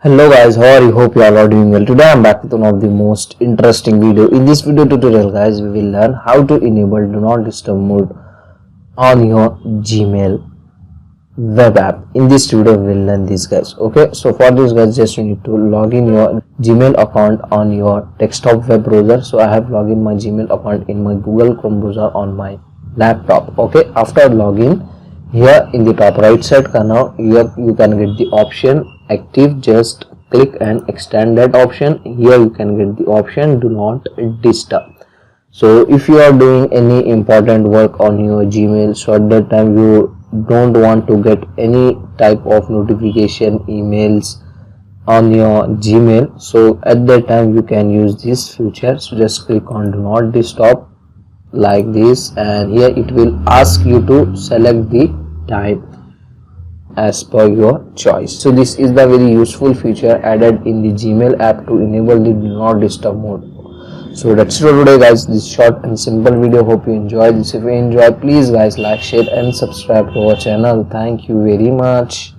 Hello guys, how are you? Hope you all are doing well. Today I am back with one of the most interesting video. In this video tutorial guys, we will learn how to enable do not disturb mode on your Gmail web app. In this video we will learn this guys. Okay, so for this guys, just you need to log in your Gmail account on your desktop web browser. So I have logged in my Gmail account in my Google Chrome browser on my laptop. Okay, after login, here in the top right side corner, here you can get the option active. Just click and extend that option. Here you can get the option do not disturb. So if you are doing any important work on your Gmail, so at that time you don't want to get any type of notification emails on your Gmail, so at that time you can use this feature. So just click on do not disturb like this, and here it will ask you to select the type as per your choice. So this is the very useful feature added in the Gmail app to enable the do not disturb mode. So that's it for today guys, this short and simple video. Hope you enjoyed this. If you enjoy, please guys like, share and subscribe to our channel. Thank you very much.